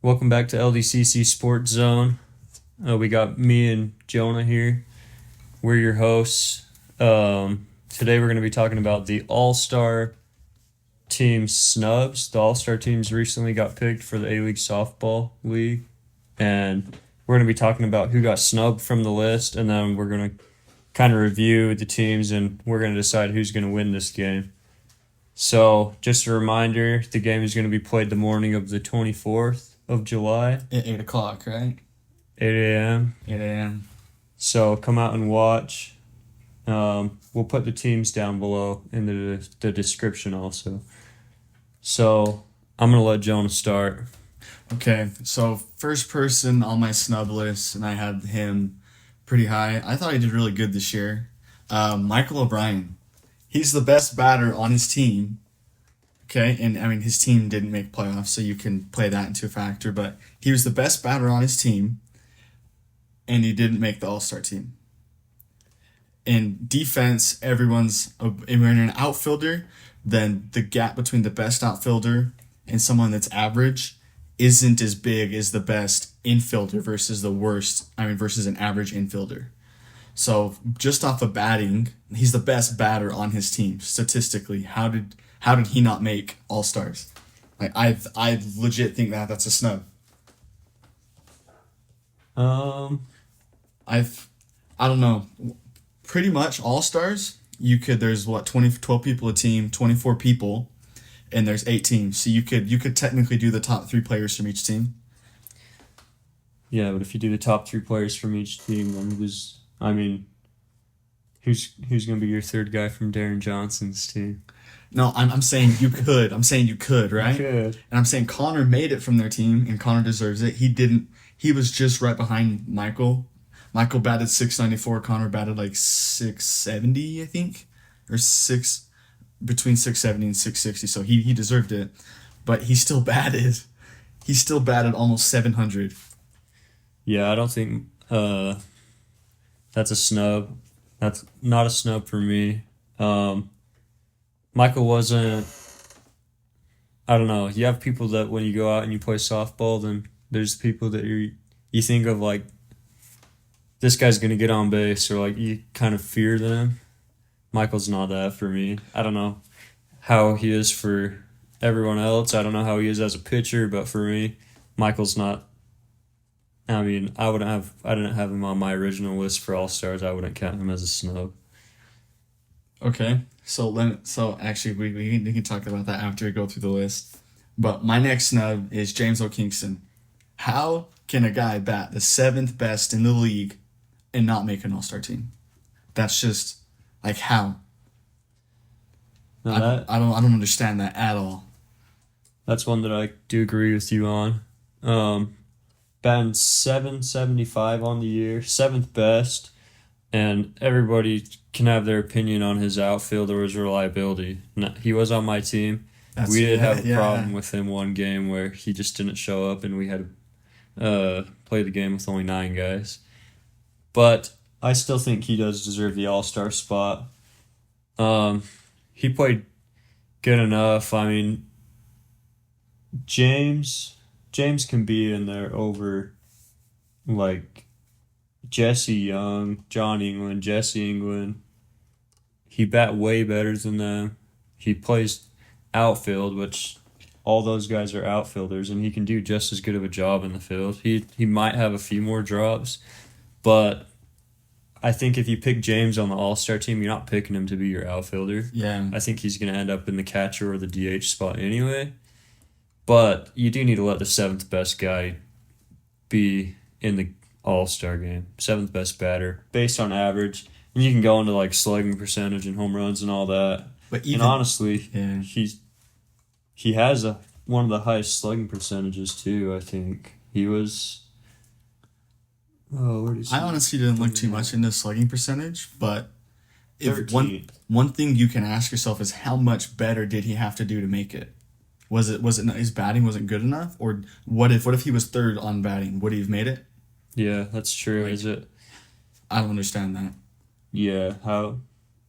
Welcome back to LDCC Sports Zone. We got me and Jonah here. We're your hosts. Today we're going to be talking about the All-Star team Snubs. The All-Star teams recently got picked for the A-League Softball League. And we're going to be talking about who got snubbed from the list. And then we're going to kind of review the teams and we're going to decide who's going to win this game. So just a reminder, the game is going to be played the morning of the 24th of July. At 8 o'clock, right? 8 a.m. 8 a.m. So come out and watch. We'll put the teams down below in the description also. So I'm going to let Jonah start. Okay, so first person on my snub list, and I had him pretty high. I thought he did really good this year. Michael O'Brien. He's the best batter on his team. Okay, and I mean, his team didn't make playoffs, so you can play that into a factor, but he was the best batter on his team, and he didn't make the All-Star team. In defense, if you're an outfielder, then the gap between the best outfielder and someone that's average isn't as big as the best infielder versus versus an average infielder. So just off of batting, he's the best batter on his team statistically. How did he not make All-Stars? Like I legit think that's a snub. I don't know. Pretty much All-Stars, there's 12 people a team, 24 people, and there's 8 teams. So you could technically do the top 3 players from each team. Yeah, but if you do the top 3 players from each team, then who's going to be your third guy from Darren Johnson's team? No, I'm saying you could. I'm saying you could, right? You could. And I'm saying Connor made it from their team, and Connor deserves it. He didn't. He was just right behind Michael. Michael batted .694. Connor batted like .670, I think, or between .670 and .660. So he deserved it, but he still batted. He still batted almost .700. Yeah, I don't think that's a snub. That's not a snub for me. Michael wasn't. I don't know. You have people that when you go out and you play softball, then there's people that you think of like, this guy's gonna get on base, or like you kind of fear them. Michael's not that for me. I don't know how he is for everyone else. I don't know how he is as a pitcher, but for me, Michael's not. I mean, I didn't have him on my original list for All-Stars. I wouldn't count him as a snub. Okay, so actually we can talk about that after we go through the list. But my next snub is James O. Kingston. How can a guy bat the 7th best in the league and not make an All-Star team? That's just like how. No, I don't understand that at all. That's one that I do agree with you on. Batting .775 on the year, 7th best, and everybody can have their opinion on his outfield or his reliability. He was on my team. We did have a problem with him one game where he just didn't show up, and we had to play the game with only 9 guys. But I still think he does deserve the All-Star spot. He played good enough. I mean, James can be in there over, like, Jesse Young, John England, Jesse England. He bat way better than them. He plays outfield, which all those guys are outfielders, and he can do just as good of a job in the field. He might have a few more drops, but I think if you pick James on the All-Star team, you're not picking him to be your outfielder. Yeah. I think he's going to end up in the catcher or the DH spot anyway. But you do need to let the 7th best guy be in the All-Star game. 7th best batter, based on average. And you can go into like slugging percentage and home runs and all that. But even, and honestly, yeah. he has one of the highest slugging percentages too, I think. He was... Oh, where did he I honestly didn't look too much into slugging percentage, but if 13. one thing you can ask yourself is how much better did he have to do to make it? Was it not, his batting wasn't good enough, or what if he was 3rd on batting? Would he have made it? Yeah, that's true. Like, is it? I don't understand that. Yeah,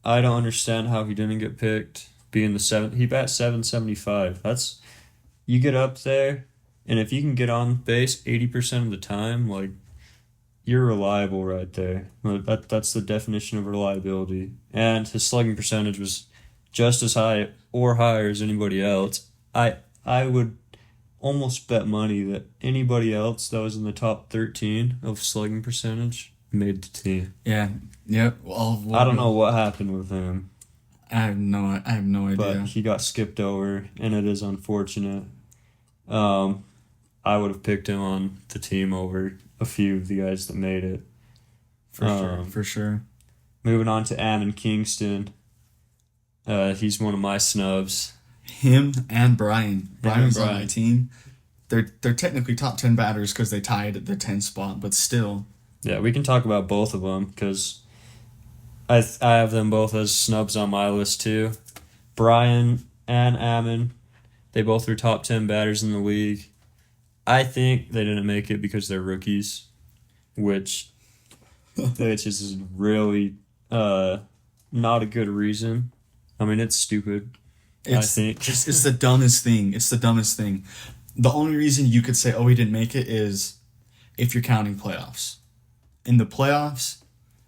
I don't understand how he didn't get picked. Being the 7th, he bat .775. You get up there And if you can get on base 80% of the time, like, you're reliable right there. That's the definition of reliability. And his slugging percentage was just as high or higher as anybody else. I would almost bet money that anybody else that was in the top 13 of slugging percentage made the team. Yeah. Yep. Well, I don't know what happened with him. I have no idea. But he got skipped over, and it is unfortunate. I would have picked him on the team over a few of the guys that made it. For sure. Moving on to Ashton Kingston. He's one of my snubs. Him and Brian. Brian was on Brian. my team. They're technically top 10 batters because they tied at the 10th spot, but still. Yeah, we can talk about both of them because I have them both as snubs on my list too. Brian and Ammon, they both are top 10 batters in the league. I think they didn't make it because they're rookies, which is really not a good reason. I mean, it's stupid. I think it's the dumbest thing. It's the dumbest thing. The only reason you could say, oh, he didn't make it is if you're counting playoffs. In the playoffs,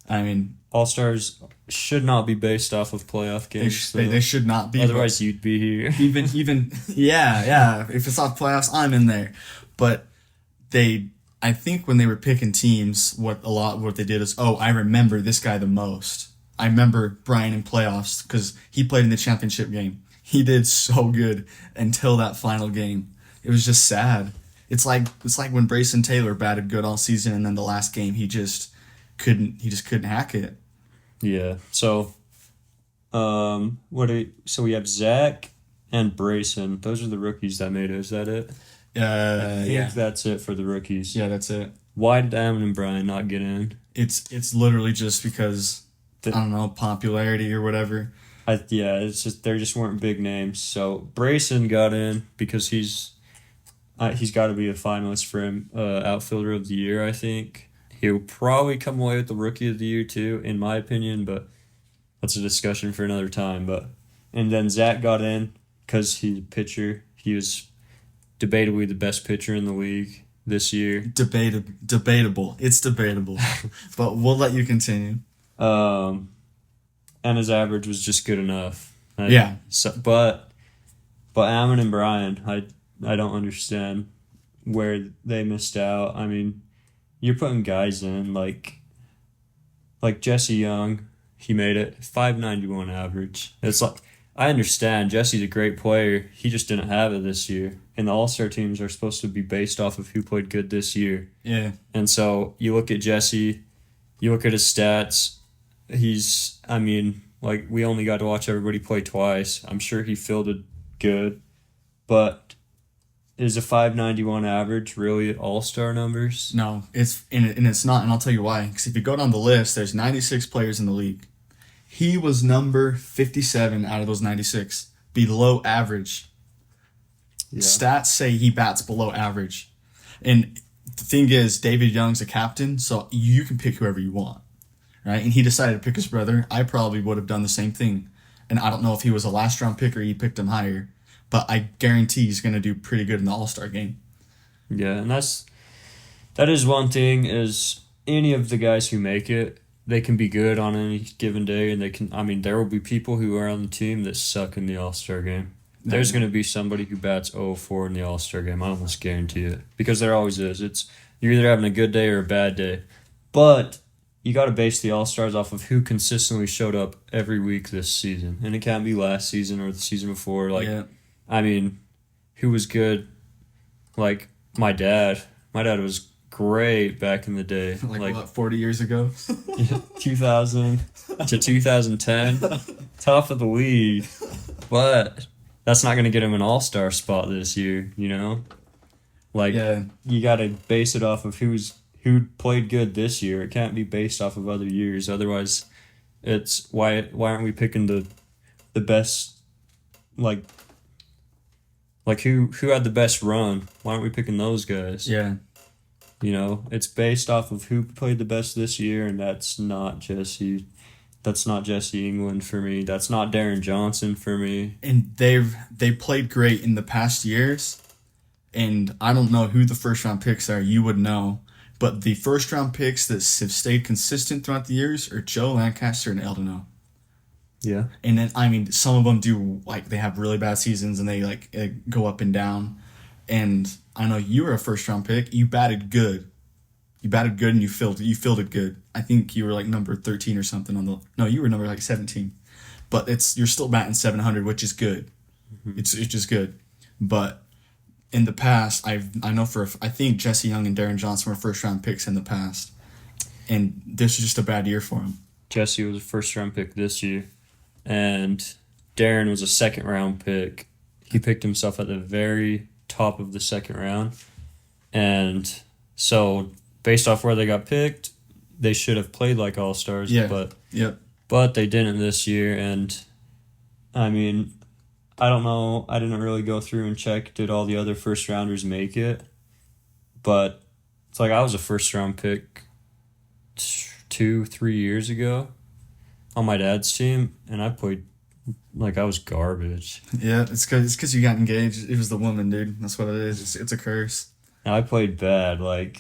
I mean, All-Stars should not be based off of playoff games. they should not be. Otherwise, you'd be here. even yeah. If it's off playoffs, I'm in there. But I think when they were picking teams, what they did is, oh, I remember this guy the most. I remember Brian in playoffs because he played in the championship game. He did so good until that final game. It was just sad. It's like when Brayson Taylor batted good all season, and then the last game he just couldn't hack it. Yeah. So, so we have Zach and Brayson. Those are the rookies that made it. Is that it? I think that's it for the rookies. Yeah, that's it. Why did Ammon and Brian not get in? It's literally just because I don't know, popularity or whatever. It's just there just weren't big names. So Brayson got in because he's got to be a finalist for him, outfielder of the year. I think he'll probably come away with the rookie of the year too, in my opinion. But that's a discussion for another time. And then Zach got in because he's a pitcher. He was debatably the best pitcher in the league this year. Debatable. It's debatable, but we'll let you continue. And his average was just good enough. But Ammon and Brian, I don't understand where they missed out. I mean, you're putting guys in like Jesse Young. He made it 591 average. It's like, I understand Jesse's a great player. He just didn't have it this year. And the All-Star teams are supposed to be based off of who played good this year. Yeah. And so you look at Jesse, you look at his stats. We only got to watch everybody play twice. I'm sure he fielded good, but is a 591 average really All-Star numbers? No, it's not, and I'll tell you why. Because if you go down the list, there's 96 players in the league. He was number 57 out of those 96, below average. Yeah. Stats say he bats below average, and the thing is, David Young's a captain, so you can pick whoever you want. Right? And he decided to pick his brother. I probably would have done the same thing. And I don't know if he was a last-round pick or he picked him higher. But I guarantee he's going to do pretty good in the All-Star game. Yeah, and that is one thing is any of the guys who make it, they can be good on any given day. And there will be people who are on the team that suck in the All-Star game. There's going to be somebody who bats 0-4 in the All-Star game. I almost guarantee it. Because there always is. You're either having a good day or a bad day. But you got to base the All-Stars off of who consistently showed up every week this season. And it can't be last season or the season before. Who was good? Like, my dad. My dad was great back in the day. 40 years ago? 2000 to 2010. Top of the league. But that's not going to get him an All-Star spot this year, you know? You got to base it off of who played good this year. It can't be based off of other years. Otherwise, it's why aren't we picking the best, who had the best run? Why aren't we picking those guys? Yeah. You know, it's based off of who played the best this year, and that's not Jesse. That's not Jesse England for me. That's not Darren Johnson for me. And they played great in the past years. And I don't know who the first round picks are. You would know. But the first round picks that have stayed consistent throughout the years are Joe, Lancaster, and Elden O. Yeah. And then, I mean, some of them do, like, they have really bad seasons and they, like, go up and down. And I know you were a first round pick. You batted good. And you fielded good. I think you were, like, number 13 or something on the... No, you were number, like, 17. But you're still batting 700, which is good. Mm-hmm. It's just good. But in the past, I think Jesse Young and Darren Johnson were first round picks in the past. And this is just a bad year for him. Jesse was a first round pick this year. And Darren was a second round pick. He picked himself at the very top of the second round. And so, based off where they got picked, they should have played like all-stars. Yeah. But they didn't this year. And, I mean, I don't know. I didn't really go through and check, did all the other first-rounders make it? But it's like I was a first-round pick 2-3 years ago on my dad's team, and I played like I was garbage. Yeah, it's because you got engaged. It was the woman, dude. That's what it is. It's a curse. And I played bad. I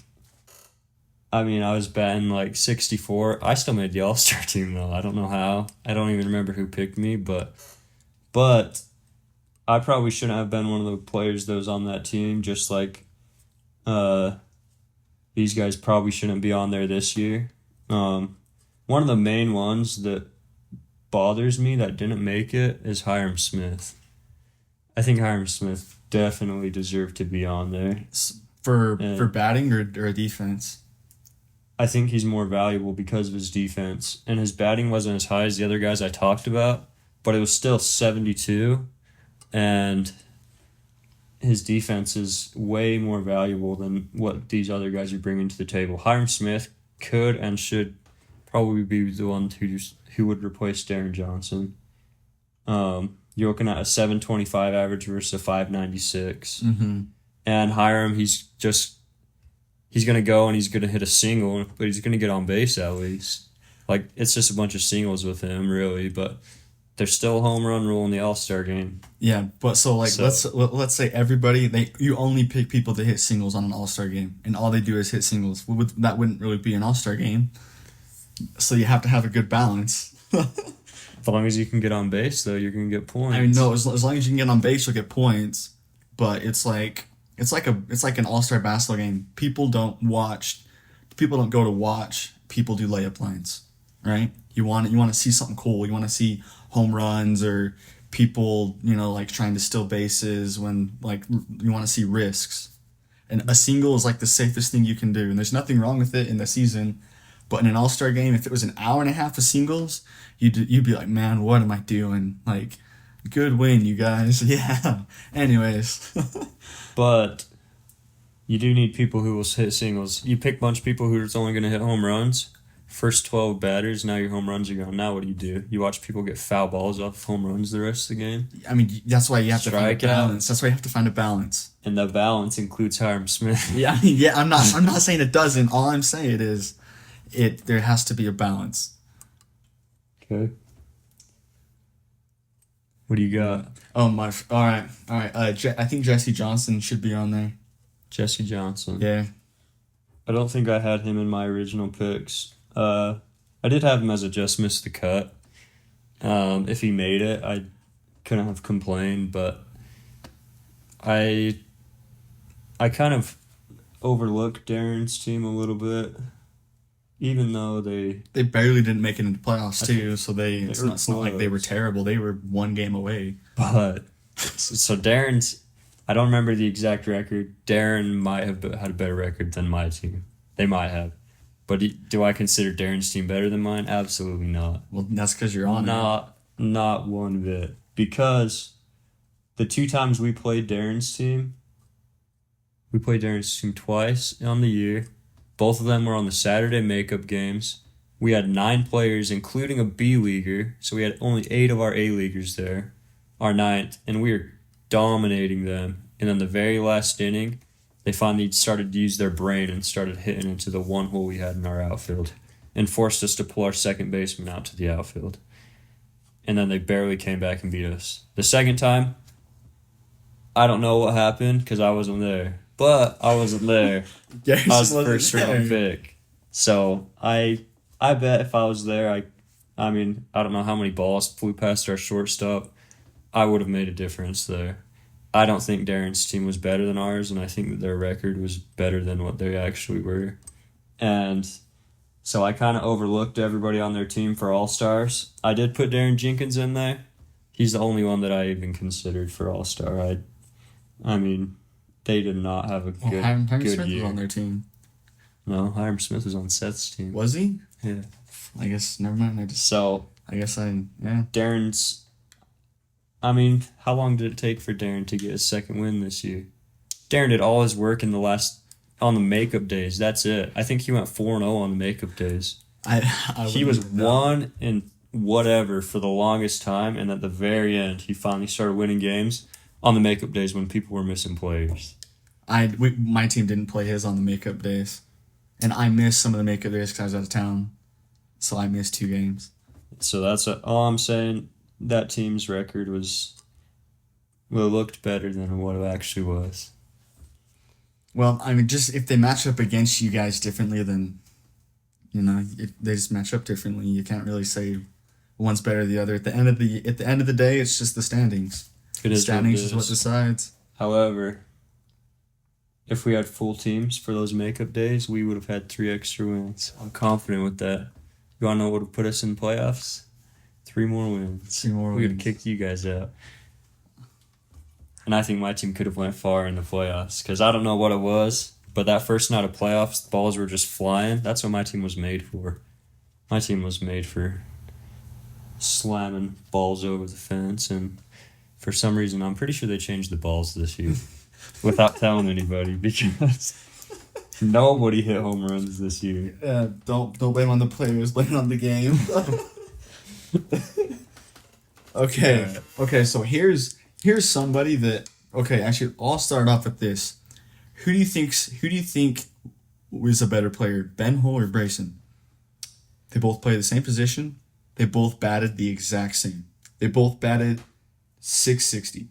was batting like 64. I still made the All-Star team, though. I don't know how. I don't even remember who picked me, but I probably shouldn't have been one of the players that was on that team, just like these guys probably shouldn't be on there this year. One of the main ones that bothers me that didn't make it is Hiram Smith. I think Hiram Smith definitely deserved to be on there. For batting or defense? I think he's more valuable because of his defense. And his batting wasn't as high as the other guys I talked about, but it was still 72. And his defense is way more valuable than what these other guys are bringing to the table. Hiram Smith could and should probably be the one who would replace Darren Johnson. You're looking at a 725 average versus a 596. Mm-hmm. And Hiram, he's going to go and he's going to hit a single, but he's going to get on base at least. Like, it's just a bunch of singles with him, really, but there's still a home run rule in the All-Star game. Yeah, but let's say everybody, you only pick people to hit singles on an All-Star game, and all they do is hit singles. That wouldn't really be an All-Star game. So you have to have a good balance. As long as you can get on base, though, you're going to get points. I mean, no, as long as you can get on base, you'll get points. But it's like an All-Star basketball game. People don't go to watch. People do layup lines, right? You want to see something cool. You want to see home runs or people, like trying to steal bases when you want to see risks. And a single is like the safest thing you can do. And there's nothing wrong with it in the season. But in an All-Star game, if it was an hour and a half of singles, you'd be like, man, what am I doing? Like, good win, you guys. Yeah. Anyways. But you do need people who will hit singles. You pick a bunch of people who are only going to hit home runs. First 12 batters, now your home runs are gone. Now what do? You watch people get foul balls off home runs the rest of the game. I mean, that's why you have to find a balance. That's why you have to find a balance. And the balance includes Hiram Smith. Yeah, I'm not saying it doesn't. All I'm saying is there has to be a balance. Okay. What do you got? All right. I think Jesse Johnson should be on there. Jesse Johnson. Yeah. I don't think I had him in my original picks. I did have him as a just missed the cut. If he made it, I couldn't have complained, but I kind of overlooked Darren's team a little bit, even though they barely didn't make it into playoffs too. So it's not like they were terrible. They were one game away. But so Darren's, I don't remember the exact record. Darren might have had a better record than my team. They might have. But do I consider Darren's team better than mine? Absolutely not. Well, that's because you're on it. Not one bit. Because the 2 times we played Darren's team twice on the year. Both of them were on the Saturday makeup games. We had 9 players, including a B-leaguer. So we had only 8 of our A-leaguers there. Our 9th. And we were dominating them. And then the very last inning, they finally started to use their brain and started hitting into the one hole we had in our outfield and forced us to pull our second baseman out to the outfield. And then they barely came back and beat us. The second time, I don't know what happened because I wasn't there. But I wasn't there. Garrison I was the wasn't first round there. pick. So I bet if I was there, I mean, I don't know how many balls flew past our shortstop. I would have made a difference there. I don't think Darren's team was better than ours, and I think that their record was better than what they actually were. And so I kind of overlooked everybody on their team for All-Stars. I did put Darren Jenkins in there. He's the only one that I even considered for All-Star. I mean, they did not have a good, Hiram good Smith year. was on their team. No, Hiram Smith was on Seth's team. Was he? Yeah. I guess, never mind. Yeah. Darren's... I mean, how long did it take for Darren to get his second win this year? Darren did all his work on the makeup days. That's it. I think he went 4-0 on the makeup days. He was 1 and whatever for the longest time, and at the very end, he finally started winning games on the makeup days when people were missing players. My team didn't play his on the makeup days, and I missed some of the makeup days because I was out of town, so I missed 2 games. So that's all I'm saying. That team's record looked better than what it actually was. Well, I mean, just if they match up against you guys differently, then they just match up differently. You can't really say one's better than the other. At the end of the day, it's just the standings. It is Standings is what decides. However, if we had full teams for those makeup days, we would have had 3 extra wins. I'm confident with that. You want to know what would put us in playoffs? 3 more wins. 3 more We would wins. have kicked you guys out. And I think my team could have went far in the playoffs because I don't know what it was, but that first night of playoffs, the balls were just flying. That's what my team was made for. My team was made for slamming balls over the fence, and for some reason, I'm pretty sure they changed the balls this year without telling anybody because nobody hit home runs this year. Yeah, don't blame on the players, blame on the game. Okay, so here's somebody that actually I'll start off with this. Who do you think was a better player, Ben Hull or Brayson? They both play the same position. They both batted the exact same. They both batted .660.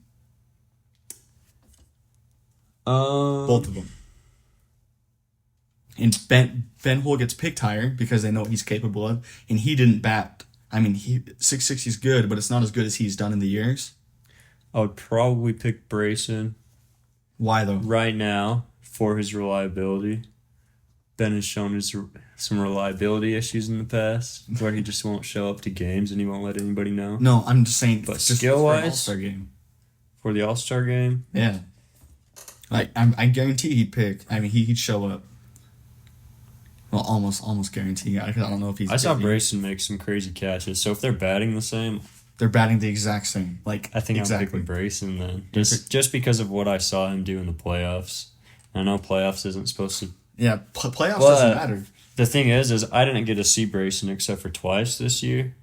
Both of them. And Ben Hull gets picked higher because they know what he's capable of, and he didn't bat. I mean, .660 is good, but it's not as good as he's done in the years. I would probably pick Brayson. Why though? Right now for his reliability. Ben has shown some reliability issues in the past where he just won't show up to games and he won't let anybody know. No, I'm just saying. But just skill-wise, for an All-Star game. For the All-Star game, Yeah. I guarantee he'd pick. I mean, he'd show up. Well, almost guarantee. I don't know if he's. I saw Brayson make some crazy catches. So if they're batting the same, They're batting the exact same. Like I think exactly. I'm picking Brayson then. Just because of what I saw him do in the playoffs. I know playoffs isn't supposed to. Yeah, playoffs doesn't matter. The thing is I didn't get to see Brayson except for twice this year.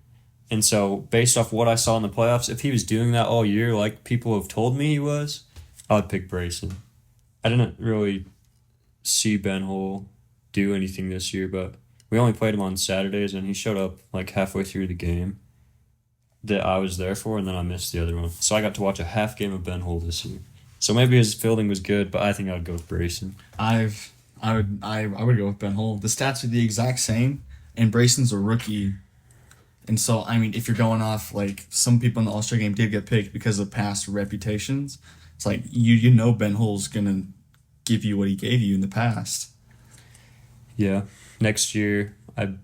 And so based off what I saw in the playoffs, if he was doing that all year like people have told me he was, I would pick Brayson. I didn't really see Ben Hull do anything this year, but we only played him on Saturdays and he showed up like halfway through the game that I was there for, and then I missed the other one. So I got to watch a half game of Ben Hull this year. So maybe his fielding was good, but I think I would go with Brayson. I would go with Ben Hull. The stats are the exact same, and Brayson's a rookie. And so, I mean, if you're going off, like, some people in the All-Star game did get picked because of past reputations. It's like, you know Ben Hull's going to give you what he gave you in the past. Yeah. Next year, I'm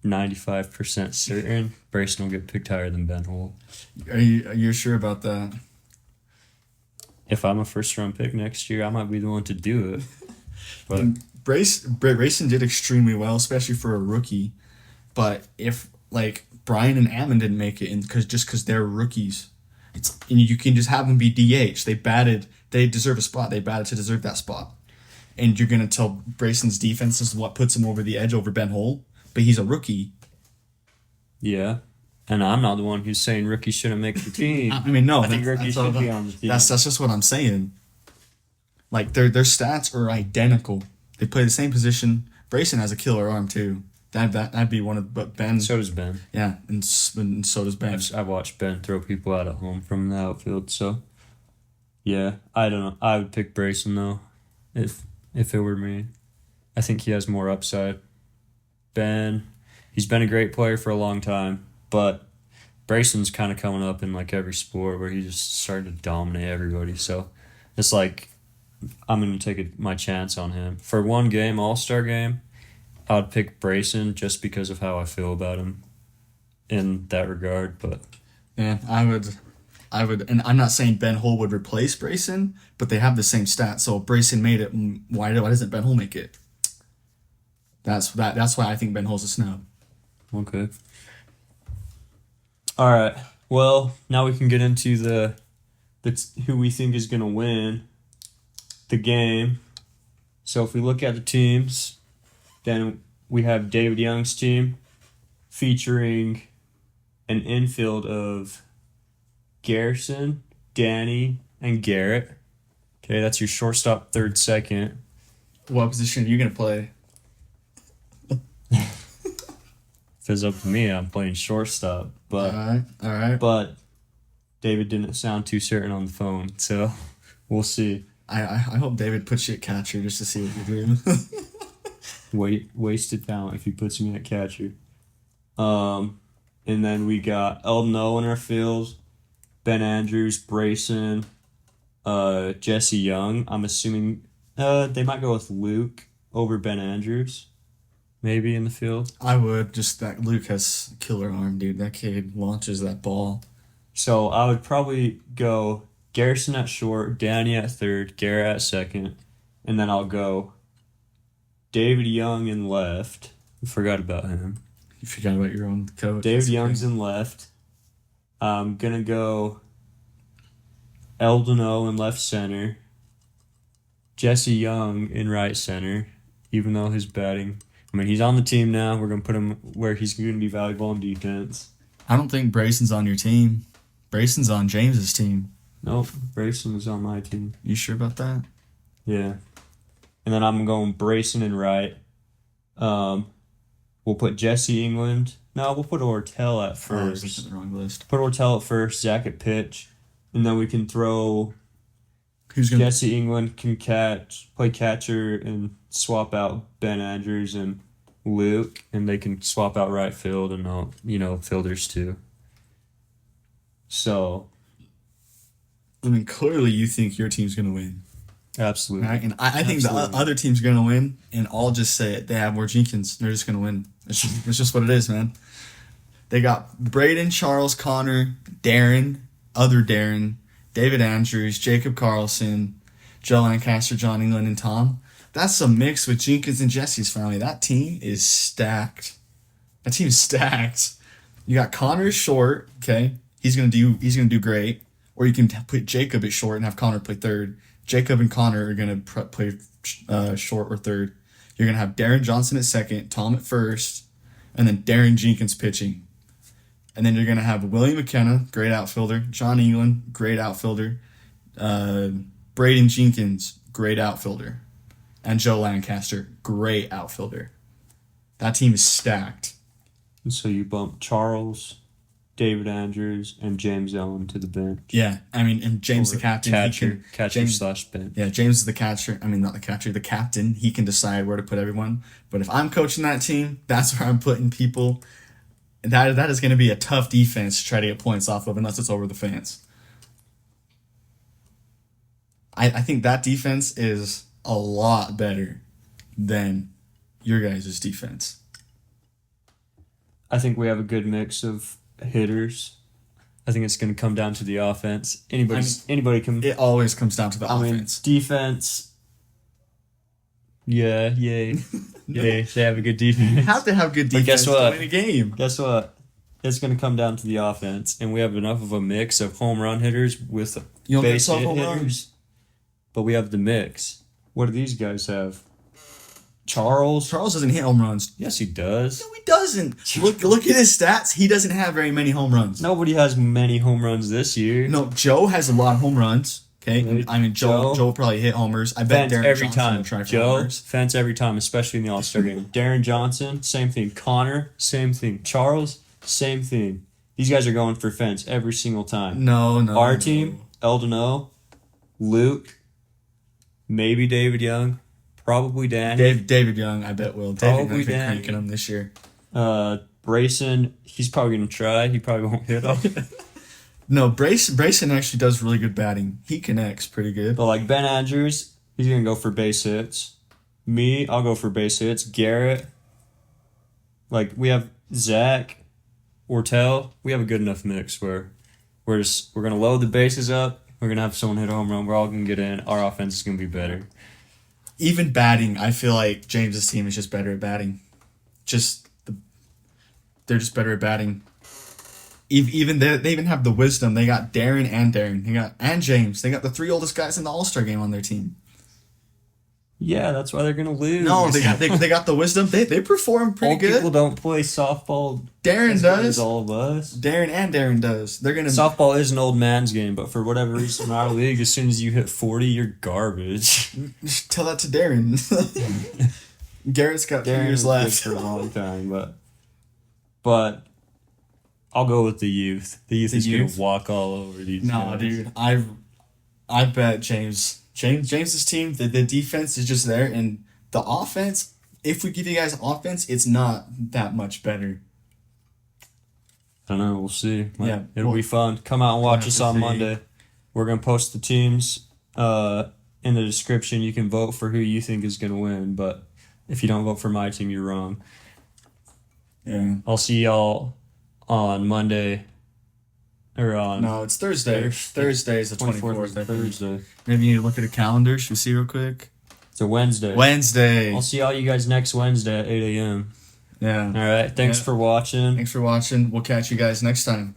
95% certain Brayson will get picked higher than Ben Hull. Are you sure about that? If I'm a first-round pick next year, I might be the one to do it. But Brayson did extremely well, especially for a rookie. But if, like, Brian and Ammon didn't make it because they're rookies, and you can just have them be DH. They deserve a spot. They batted to deserve that spot. And you're going to tell Brayson's defense is what puts him over the edge over Ben Hull, but he's a rookie. yeah. And I'm not the one who's saying rookies shouldn't make the team. I mean, no. I think rookies should be on the team. That's just what I'm saying. Like, their stats are identical. They play the same position. Brayson has a killer arm, too. That'd be one of, but Ben. So does Ben. Yeah, and so does Ben. I've watched Ben throw people out at home from the outfield. So, yeah, I don't know. I would pick Brayson though, if it were me. I think he has more upside. Ben, he's been a great player for a long time, but Brayson's kind of coming up in like every sport where he just started to dominate everybody. So, it's like I'm gonna take my chance on him for one game, All-Star game. I'd pick Brayson just because of how I feel about him in that regard, but Yeah, I would, and I'm not saying Ben Hull would replace Brayson, but they have the same stats. So if Brayson made it, why doesn't Ben Hull make it? That's why I think Ben Hull's a snub. okay. All right. Well, now we can get into the who we think is going to win the game. So if we look at the teams, then we have David Young's team featuring an infield of Garrison, Danny, and Garrett. Okay, that's your shortstop, third, second. What position are you gonna play? If it's up to me, I'm playing shortstop. But All right. But David didn't sound too certain on the phone, so we'll see. I hope David puts you at catcher just to see what you're doing. Wasted talent if he puts me at catcher. And then we got Elden O in our field, Ben Andrews, Brayson, Jesse Young. I'm assuming they might go with Luke over Ben Andrews, maybe in the field. I would, just that Luke has a killer arm, dude. That kid launches that ball. So I would probably go Garrison at short, Danny at third, Garrett at second, and then I'll go David Young in left. I forgot about him. You forgot about your own coach. David Young's in left. I'm going to go Elden O in left center. Jesse Young in right center, even though his batting... I mean, he's on the team now. We're going to put him where he's going to be valuable in defense. I don't think Brayson's on your team. Brayson's on James's team. Nope, Brayson is on my team. You sure about that? Yeah. And then I'm going Brayson in right. We'll put Jesse England. No, we'll put Ortell at first. Oh, the wrong list. Put Ortell at first, Zach at pitch. And then we can throw... Who's gonna? Jesse England can play catcher and swap out Ben Andrews and Luke, and they can swap out right field and all, fielders too. So, I mean, clearly you think your team's gonna win, absolutely. right? And I think the other team's gonna win, and I'll just say it: they have more Jenkins. They're just gonna win. It's just what it is, man. They got Braden, Charles, Connor, Darren, other Darren, David Andrews, Jacob Carlson, Joe Lancaster, John England, and Tom. That's a mix with Jenkins and Jesse's family. That team is stacked. That team is stacked. You got Connor short, okay? He's gonna do great. Or you can put Jacob at short and have Connor play third. Jacob and Connor are gonna play short or third. You're gonna have Darren Johnson at second, Tom at first, and then Darren Jenkins pitching. And then you're going to have William McKenna, great outfielder. John England, great outfielder. Braden Jenkins, great outfielder. And Joe Lancaster, great outfielder. That team is stacked. And so you bump Charles, David Andrews, and James Owen to the bench. Yeah, I mean, and James the captain. Catcher/bench. Yeah, James is the catcher. I mean, not the catcher, the captain. He can decide where to put everyone. But if I'm coaching that team, that's where I'm putting people. That is going to be a tough defense to try to get points off of unless it's over the fence. I think that defense is a lot better than your guys' defense. I think we have a good mix of hitters. I think it's going to come down to the offense. Anybody can... It always comes down to the offense. Defense... Yeah. They have a good defense. You have to have good defense guess what? to win a game. Guess what? It's going to come down to the offense, and we have enough of a mix of home run hitters with base hit hitters. But we have the mix. What do these guys have? Charles doesn't hit home runs. Yes, he does. No, he doesn't. Look at his stats. He doesn't have very many home runs. Nobody has many home runs this year. No, Joe has a lot of home runs. Okay, I mean Joe will probably hit homers. I bet Fence Darren every Johnson time. will try for Joe, homers. fence every time, especially in the All-Star game. Darren Johnson, same thing. Connor, same thing. Charles, same thing. These guys are going for fence every single time. No. Our team, Elden O, Luke, maybe David Young, probably Danny. David Young, I bet will. David Young's been cranking him this year. Brayson, he's probably going to try. He probably won't hit him. No, Brayson actually does really good batting. He connects pretty good. But like Ben Andrews, he's going to go for base hits. Me, I'll go for base hits. Garrett, like we have Zach, Ortell. We have a good enough mix where we're going to load the bases up. We're going to have someone hit a home run. We're all going to get in. Our offense is going to be better. Even batting, I feel like James's team is just better at batting. They're just better at batting. Even they even have the wisdom. They got Darren. And James. They got the 3 oldest guys in the All-Star game on their team. Yeah, that's why they're gonna lose. No, they got the wisdom. They perform pretty Old good. people don't play softball. Darren does. All of us. Darren does. They're gonna. Softball is an old man's game, but for whatever reason in our league, as soon as you hit 40, you're garbage. Tell that to Darren. Garrett's got 3 years left for a long time, but I'll go with the youth. The youth is gonna walk all over these. No, dude. I bet James's team, the defense is just there, and the offense, if we give you guys offense, it's not that much better. I don't know. We'll see. It'll be fun. Come out and watch us on Monday. We're going to post the teams in the description. You can vote for who you think is going to win, but if you don't vote for my team, you're wrong. Yeah. I'll see y'all on Monday. No, it's Thursday. Thursday is the 24th. Thursday. Maybe you need to look at a calendar. Should we see real quick? It's a Wednesday. Wednesday. I'll see all you guys next Wednesday at 8 a.m. Yeah. All right. Thanks for watching. Thanks for watching. We'll catch you guys next time.